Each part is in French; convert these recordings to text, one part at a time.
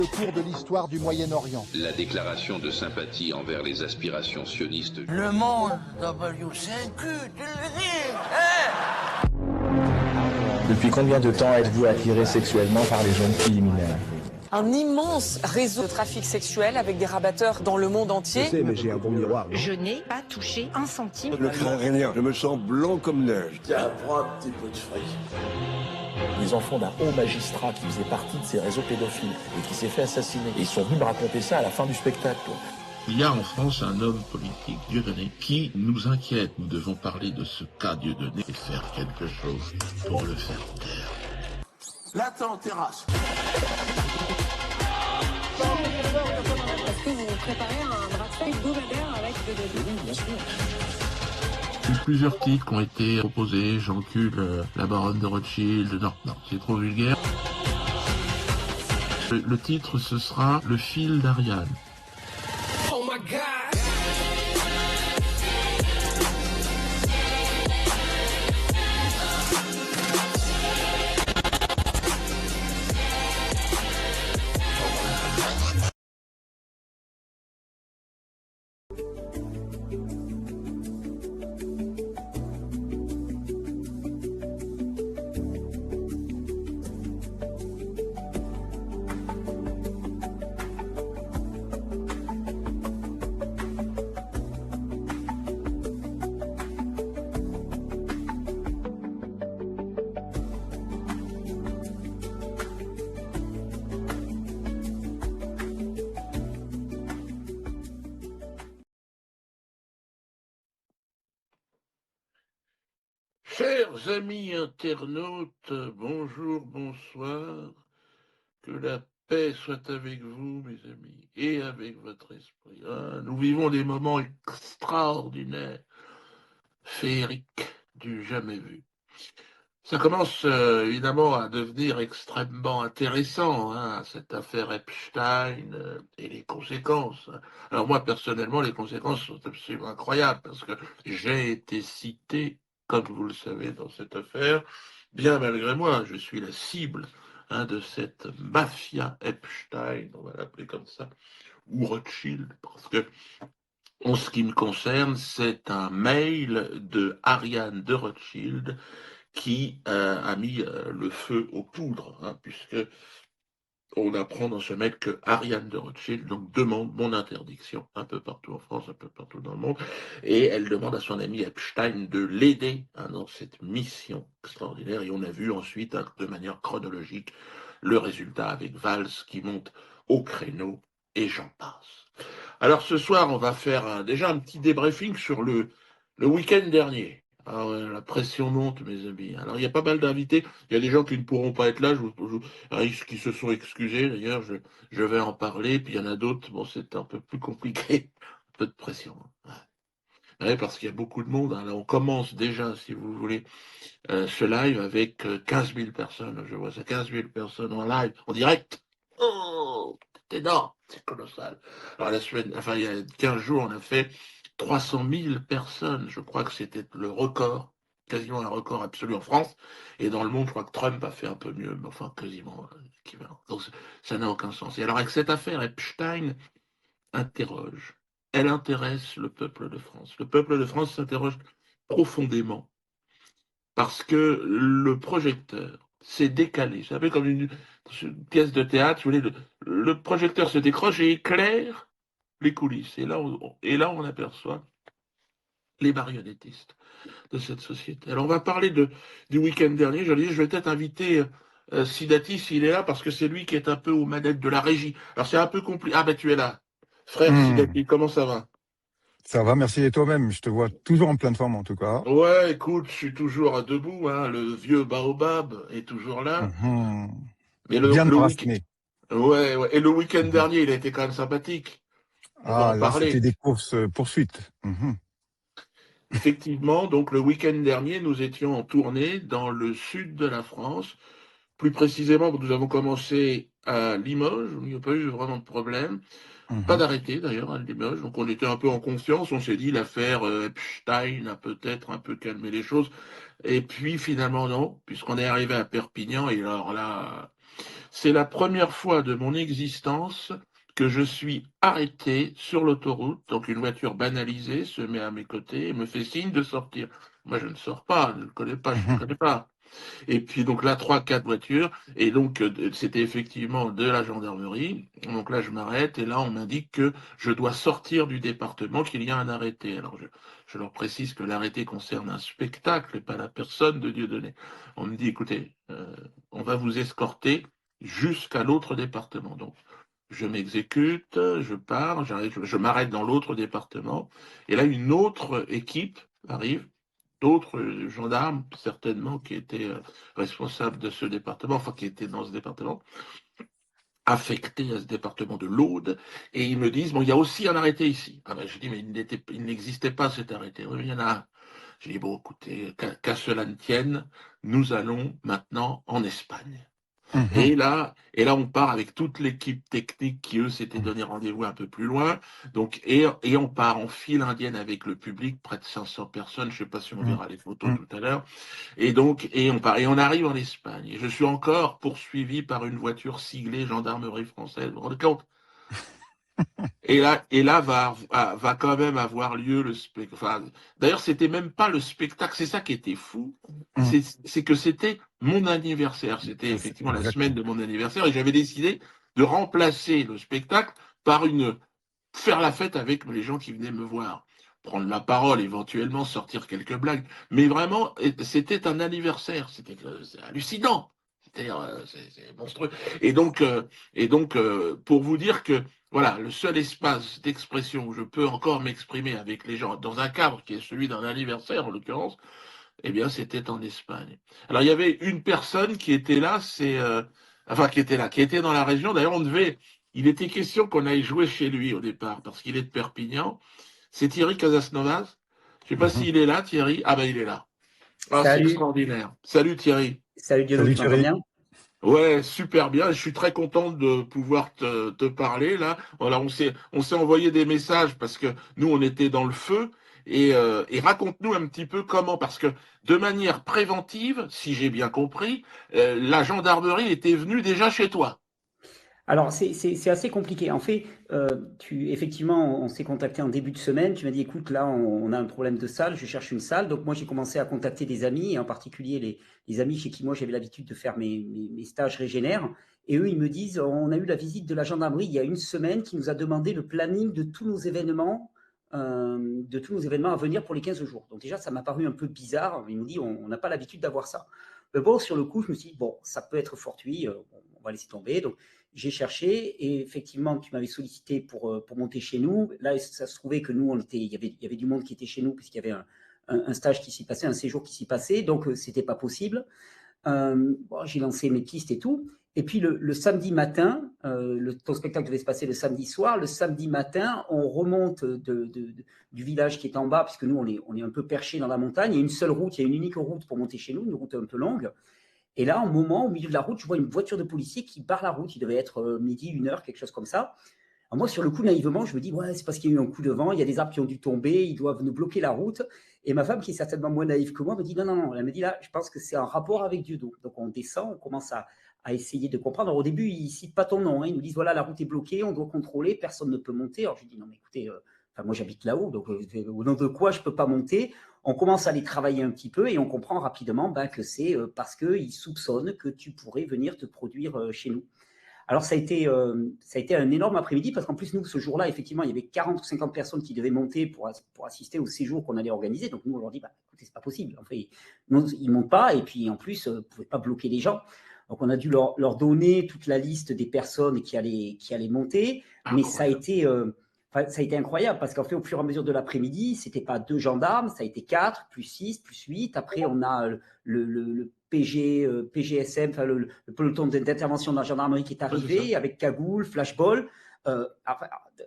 Le cours de l'histoire du Moyen-Orient. La déclaration de sympathie envers les aspirations sionistes. Le monde W5Q, tu le dis, hein? Depuis combien de temps êtes-vous attiré sexuellement par les jeunes filles mineures? Un immense réseau de trafic sexuel avec des rabatteurs dans le monde entier. Je sais, mais j'ai un bon miroir. Non? Je n'ai pas touché un centime. Je ne crains rien, je me sens blanc comme neige. Tiens, prends un petit peu de fric. Les enfants d'un haut magistrat qui faisait partie de ces réseaux pédophiles et qui s'est fait assassiner. Et ils sont venus me raconter ça à la fin du spectacle. Il y a en France un homme politique, Dieudonné, qui nous inquiète. Nous devons parler de ce cas Dieudonné et faire quelque chose pour le faire taire. Là, t'es en terrasse. Est-ce que vous préparez un bracelet hebdomadaire avec Dieudonné? Oui, bien sûr. Plusieurs titres ont été proposés, j'encule la baronne de Rothschild, non, c'est trop vulgaire. Le titre, ce sera Le fil d'Ariane. Oh my God! Chers amis internautes, bonjour, bonsoir, que la paix soit avec vous, mes amis, et avec votre esprit. Nous vivons des moments extraordinaires, féeriques, du jamais vu. Ça commence évidemment à devenir extrêmement intéressant, cette affaire Epstein et les conséquences. Alors moi, personnellement, les conséquences sont absolument incroyables, parce que j'ai été cité, comme vous le savez, dans cette affaire. Bien malgré moi, je suis la cible de cette mafia Epstein, on va l'appeler comme ça, ou Rothschild, parce que, en ce qui me concerne, c'est un mail de Ariane de Rothschild qui a mis le feu aux poudres, puisque on apprend dans ce mail que Ariane de Rothschild donc demande mon interdiction un peu partout en France, un peu partout dans le monde, et elle demande à son ami Epstein de l'aider dans cette mission extraordinaire. Et on a vu ensuite, de manière chronologique, le résultat avec Valls qui monte au créneau, et j'en passe. Alors ce soir, on va faire déjà un petit débriefing sur le week-end dernier. Alors, la pression monte, mes amis. Alors, il y a pas mal d'invités. Il y a des gens qui ne pourront pas être là, qui se sont excusés. D'ailleurs, je vais en parler. Puis, il y en a d'autres. Bon, c'est un peu plus compliqué. Un peu de pression. Ouais, parce qu'il y a beaucoup de monde. Là, on commence déjà, si vous voulez, ce live avec 15 000 personnes. Je vois ça, 15 000 personnes en live, en direct. Oh, c'est énorme. C'est colossal. Alors, il y a 15 jours, on a fait 300 000 personnes, je crois que c'était le record, quasiment un record absolu en France, et dans le monde, je crois que Trump a fait un peu mieux, mais enfin, quasiment équivalent. Donc, ça n'a aucun sens. Et alors, avec cette affaire, Epstein elle intéresse le peuple de France. Le peuple de France s'interroge profondément, parce que le projecteur s'est décalé. C'est un peu comme une pièce de théâtre, vous voulez, le projecteur se décroche et éclaire les coulisses. Et là, on aperçoit les marionnettistes de cette société. Alors, on va parler du week-end dernier. Je vais peut-être inviter Sidati s'il est là, parce que c'est lui qui est un peu aux manettes de la régie. Alors, c'est un peu compliqué. Ah, ben, tu es là. Frère Sidati, comment ça va? Ça va, merci. Et toi-même? Je te vois toujours en pleine forme, en tout cas. Ouais, écoute, je suis toujours debout. Le vieux baobab est toujours là. Mais bien raciné. Ouais. Et le week-end dernier, il a été quand même sympathique. Là, c'était des courses poursuites. Effectivement, donc le week-end dernier, nous étions en tournée dans le sud de la France. Plus précisément, nous avons commencé à Limoges, où il n'y a pas eu vraiment de problème. Pas d'arrêté d'ailleurs à Limoges, donc on était un peu en confiance, on s'est dit l'affaire Epstein a peut-être un peu calmé les choses, et puis finalement non, puisqu'on est arrivé à Perpignan, et alors là, c'est la première fois de mon existence que je suis arrêté sur l'autoroute. Donc une voiture banalisée se met à mes côtés et me fait signe de sortir. Moi, je ne sors pas, je ne connais pas, je ne connais pas. Et puis donc là, 3, 4 voitures, et donc c'était effectivement de la gendarmerie. Donc là, je m'arrête, et là, on m'indique que je dois sortir du département, qu'il y a un arrêté. Alors je leur précise que l'arrêté concerne un spectacle et pas la personne de Dieudonné. On me dit, écoutez, on va vous escorter jusqu'à l'autre département. Donc je m'exécute, je pars, je m'arrête dans l'autre département, et là, une autre équipe arrive, d'autres gendarmes, certainement, qui étaient responsables de ce département, enfin qui étaient dans ce département, affectés à ce département de l'Aude, et ils me disent, bon, il y a aussi un arrêté ici. Ah ben, je dis, mais il n'existait pas cet arrêté. Oui, il y en a un. J'ai dit, bon, écoutez, qu'à cela ne tienne, nous allons maintenant en Espagne. Et là, on part avec toute l'équipe technique qui, eux, s'étaient donné rendez-vous un peu plus loin. Donc, et on part en file indienne avec le public, près de 500 personnes. Je ne sais pas si on verra les photos tout à l'heure. Et donc, et on part. Et on arrive en Espagne. Et je suis encore poursuivi par une voiture siglée gendarmerie française. Vous vous rendez compte? Et là va quand même avoir lieu le spectacle. Enfin, d'ailleurs, c'était même pas le spectacle. C'est ça qui était fou. C'est que c'était mon anniversaire. C'était effectivement la semaine de mon anniversaire. Et j'avais décidé de remplacer le spectacle par faire la fête avec les gens qui venaient me voir. Prendre la parole, éventuellement sortir quelques blagues. Mais vraiment, c'était un anniversaire. C'est hallucinant. C'est monstrueux. Et donc, pour vous dire que voilà, le seul espace d'expression où je peux encore m'exprimer avec les gens, dans un cadre qui est celui d'un anniversaire, en l'occurrence, eh bien, c'était en Espagne. Alors, il y avait une personne qui était là, qui était dans la région. D'ailleurs, il était question qu'on aille jouer chez lui au départ, parce qu'il est de Perpignan. C'est Thierry Casasnovas. Je ne sais pas s'il est là, Thierry. Ah ben, il est là. Ah, c'est extraordinaire. Salut Thierry. Salut Dieudonné, tu vas bien ? Ouais, super bien. Je suis très content de pouvoir te parler là. Voilà, on s'est envoyé des messages parce que nous on était dans le feu et raconte-nous un petit peu comment, parce que de manière préventive, si j'ai bien compris, la gendarmerie était venue déjà chez toi. Alors, c'est assez compliqué. En fait, effectivement, on s'est contacté en début de semaine. Tu m'as dit, écoute, là, on a un problème de salle, je cherche une salle. Donc, moi, j'ai commencé à contacter des amis, et en particulier les amis chez qui moi, j'avais l'habitude de faire mes stages régénères. Et eux, ils me disent, on a eu la visite de la gendarmerie il y a une semaine qui nous a demandé le planning de tous nos événements, à venir pour les 15 jours. Donc, déjà, ça m'a paru un peu bizarre. Ils m'ont dit, on n'a pas l'habitude d'avoir ça. Mais bon, sur le coup, je me suis dit, bon, ça peut être fortuit, on va laisser tomber. Donc, j'ai cherché et effectivement, tu m'avais sollicité pour monter chez nous. Là, ça se trouvait que nous, il y avait du monde qui était chez nous puisqu'il y avait un stage qui s'y passait, un séjour qui s'y passait. Donc, c'était pas possible. Bon, j'ai lancé mes pistes et tout. Et puis, le samedi matin, ton spectacle devait se passer le samedi soir. Le samedi matin, on remonte du village qui est en bas, puisque nous, on est un peu perché dans la montagne. Il y a une seule route, il y a une unique route pour monter chez nous, une route un peu longue. Et là, au milieu de la route, je vois une voiture de policier qui barre la route. Il devait être midi, 1h, quelque chose comme ça. Alors moi, sur le coup, naïvement, je me dis, ouais, c'est parce qu'il y a eu un coup de vent, il y a des arbres qui ont dû tomber, ils doivent nous bloquer la route. Et ma femme, qui est certainement moins naïve que moi, me dit, non. Elle me dit, là, je pense que c'est en rapport avec Dieudonné. Donc, on descend, on commence à essayer de comprendre. Alors, au début, ils ne citent pas ton nom. Hein. Ils nous disent, voilà, la route est bloquée, on doit contrôler, personne ne peut monter. Alors, je dis, non, mais écoutez, moi, j'habite là-haut, donc au nom de quoi je ne peux pas monter? On commence à les travailler un petit peu et on comprend rapidement que c'est parce qu'ils soupçonnent que tu pourrais venir te produire chez nous. Alors, ça a été un énorme après-midi parce qu'en plus, nous, ce jour-là, effectivement, il y avait 40 ou 50 personnes qui devaient monter pour assister au séjour qu'on allait organiser. Donc, nous, on leur dit, écoutez, c'est pas possible. En fait, non, ils ne montent pas et puis, en plus, vous ne pouvez pas bloquer les gens. Donc, on a dû leur donner toute la liste des personnes qui allaient monter. Mais ça a été incroyable parce qu'en fait, au fur et à mesure de l'après-midi, ce n'était pas 2 gendarmes, ça a été 4, plus 6, plus 8. Après, on a le PGSM, le peloton d'intervention de la gendarmerie qui est arrivé avec cagoule, flashball.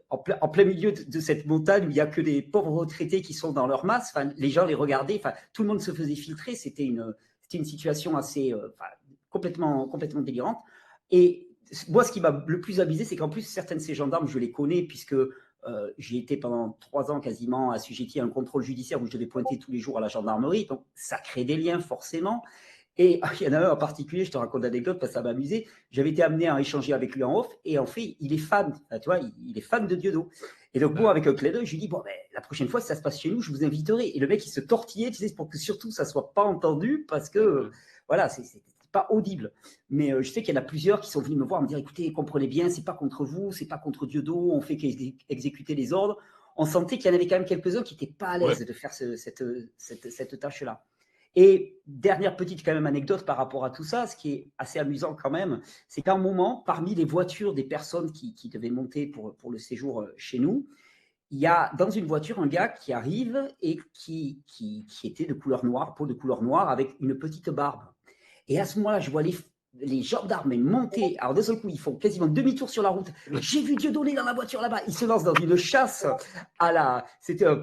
En plein milieu de cette montagne où il n'y a que des pauvres retraités qui sont dans leur masse. Les gens les regardaient, tout le monde se faisait filtrer. C'était une situation assez complètement délirante. Et moi, ce qui m'a le plus amusé, c'est qu'en plus, certains de ces gendarmes, je les connais puisque j'ai été pendant 3 ans quasiment assujetti à un contrôle judiciaire où je devais pointer tous les jours à la gendarmerie. Donc, ça crée des liens forcément. Et il y en a un en particulier, je te raconte l'anecdote parce que ça m'a amusé. J'avais été amené à échanger avec lui en off et en fait, il est fan, tu vois, il est fan de Diodo. Et donc, moi, avec un clin d'œil, je lui dis, bon, ben, la prochaine fois, si ça se passe chez nous, je vous inviterai. Et le mec, il se tortillait, tu sais, pour que surtout ça soit pas entendu parce que, voilà, c'est pas audible. Mais je sais qu'il y en a plusieurs qui sont venus me voir, me dire, écoutez, comprenez bien, c'est pas contre vous, c'est pas contre Diodo, on fait qu'exécuter les ordres. On sentait qu'il y en avait quand même quelques-uns qui n'étaient pas à l'aise de faire cette tâche-là. Et dernière petite quand même anecdote par rapport à tout ça, ce qui est assez amusant quand même, c'est qu'à un moment, parmi les voitures des personnes qui devaient monter pour le séjour chez nous, il y a dans une voiture un gars qui arrive et qui était de couleur noire, peau de couleur noire, avec une petite barbe. Et à ce moment-là, je vois les gendarmes monter. Alors, d'un seul coup, ils font quasiment demi-tour sur la route. J'ai vu Dieudonné dans la voiture là-bas. Ils se lancent dans une chasse à la. C'était un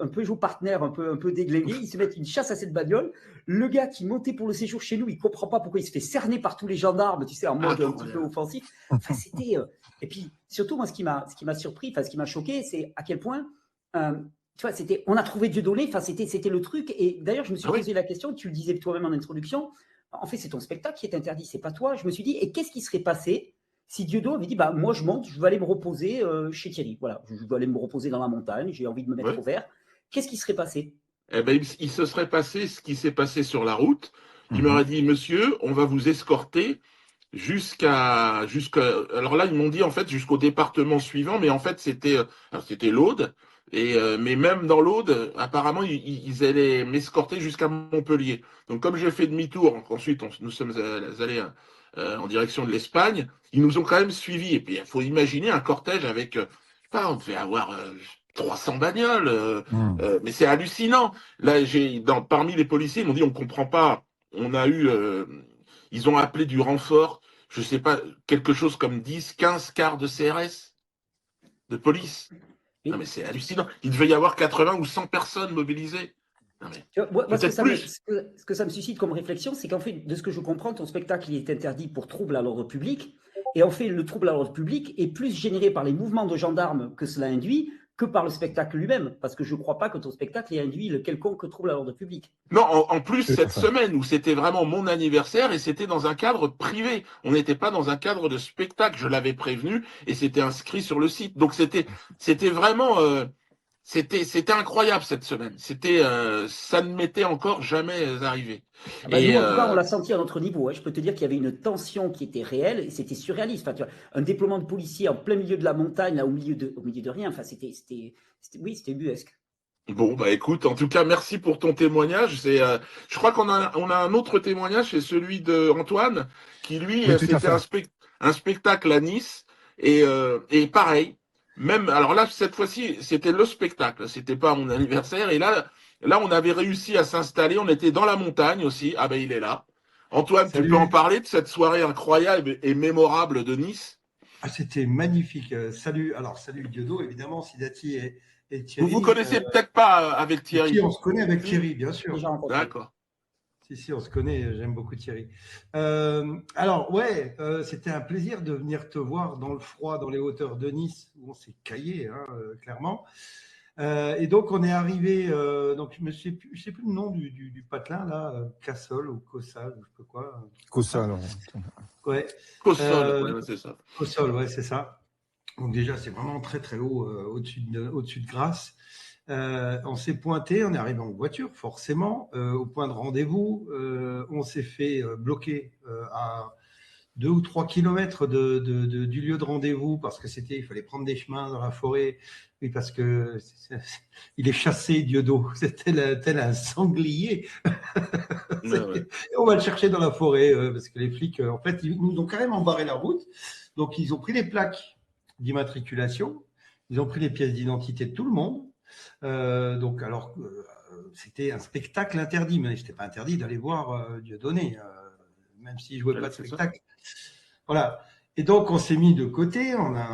Peugeot Partner un peu déglingué. Ils se mettent une chasse à cette bagnole. Le gars qui montait pour le séjour chez nous, il ne comprend pas pourquoi il se fait cerner par tous les gendarmes, tu sais, en mode un petit peu offensif. Enfin, c'était. Et puis, surtout, moi, ce qui m'a surpris, enfin, ce qui m'a choqué, c'est à quel point. Tu vois, on a trouvé Dieudonné, enfin, c'était le truc. Et d'ailleurs, je me suis posé la question, tu le disais toi-même en introduction. En fait, c'est ton spectacle qui est interdit, c'est pas toi. Je me suis dit, et qu'est-ce qui serait passé si Diodo avait dit, bah, moi je monte, je vais aller me reposer chez Thierry. Voilà, je dois aller me reposer dans la montagne, j'ai envie de me mettre au vert. Qu'est-ce qui serait passé? Eh ben, il se serait passé ce qui s'est passé sur la route. Il m'aurait dit, monsieur, on va vous escorter jusqu'à. Alors là, ils m'ont dit en fait jusqu'au département suivant, mais en fait c'était l'Aude. Mais même dans l'Aude, apparemment, ils allaient m'escorter jusqu'à Montpellier. Donc, comme j'ai fait demi-tour, ensuite, nous sommes allés en direction de l'Espagne, ils nous ont quand même suivis. Et puis, il faut imaginer un cortège avec, je sais pas, on devait avoir 300 bagnoles. Mais c'est hallucinant. Là, parmi les policiers, ils m'ont dit, on comprend pas. On a eu, ils ont appelé du renfort, je sais pas, quelque chose comme 10, 15 quarts de CRS, de police. Non, mais c'est hallucinant. Il devait y avoir 80 ou 100 personnes mobilisées. Non, mais tu vois, moi, ce que ça me suscite comme réflexion, c'est qu'en fait, de ce que je comprends, ton spectacle il est interdit pour trouble à l'ordre public. Et en fait, le trouble à l'ordre public est plus généré par les mouvements de gendarmes que cela induit que par le spectacle lui-même. Parce que je ne crois pas que ton spectacle ait induit le quelconque trouble à l'ordre public. Non, en plus, cette semaine où c'était vraiment mon anniversaire et c'était dans un cadre privé. On n'était pas dans un cadre de spectacle. Je l'avais prévenu et c'était inscrit sur le site. Donc, c'était vraiment... C'était incroyable cette semaine. Ça ne m'était encore jamais arrivé. Nous, en tout cas, on l'a senti à notre niveau. Hein. Je peux te dire qu'il y avait une tension qui était réelle et c'était surréaliste. Enfin, tu vois, un déploiement de policiers en plein milieu de la montagne, là, au milieu de rien. Enfin, c'était ubuesque. Bon, bah écoute, en tout cas, merci pour ton témoignage. Je crois qu'on a un autre témoignage, c'est celui d'Antoine, qui lui, c'était un spectacle à Nice et pareil. Même, alors là, cette fois-ci, c'était le spectacle, c'était pas mon anniversaire. Et là, on avait réussi à s'installer. On était dans la montagne aussi. Ah ben, il est là. Antoine, salut. Tu peux en parler de cette soirée incroyable et mémorable de Nice? Ah, c'était magnifique. Salut Diodo, évidemment, Sidati et Thierry. Vous connaissez peut-être pas avec Thierry? Si, on se connaît avec Thierry, bien sûr. D'accord. Si, on se connaît, j'aime beaucoup Thierry. Alors, ouais, c'était un plaisir de venir te voir dans le froid, dans les hauteurs de Nice, où on s'est caillé, hein, clairement. Et donc, on est arrivé, donc je ne sais plus le nom du patelin, là, Cassol ou Cossal, ou je sais pas quoi. Cossal, ouais. Cossol, ouais, c'est ça. Cossol, ouais, c'est ça. Donc déjà, c'est vraiment très, très haut, au-dessus de Grasse. On s'est pointé, on est arrivé en voiture, forcément, au point de rendez-vous. On s'est fait bloquer à 2 ou 3 kilomètres du lieu de rendez-vous parce que il fallait prendre des chemins dans la forêt. Oui, parce que il est chassé, Diodo. C'était tel un sanglier. Ouais. On va le chercher dans la forêt parce que les flics, en fait, ils nous ont carrément barré la route. Donc, ils ont pris les plaques d'immatriculation, ils ont pris les pièces d'identité de tout le monde. Donc, alors, c'était un spectacle interdit, mais ce n'était pas interdit d'aller voir Dieudonné, même s'il ne jouait pas de spectacle. Voilà. Et donc, on s'est mis de côté, on a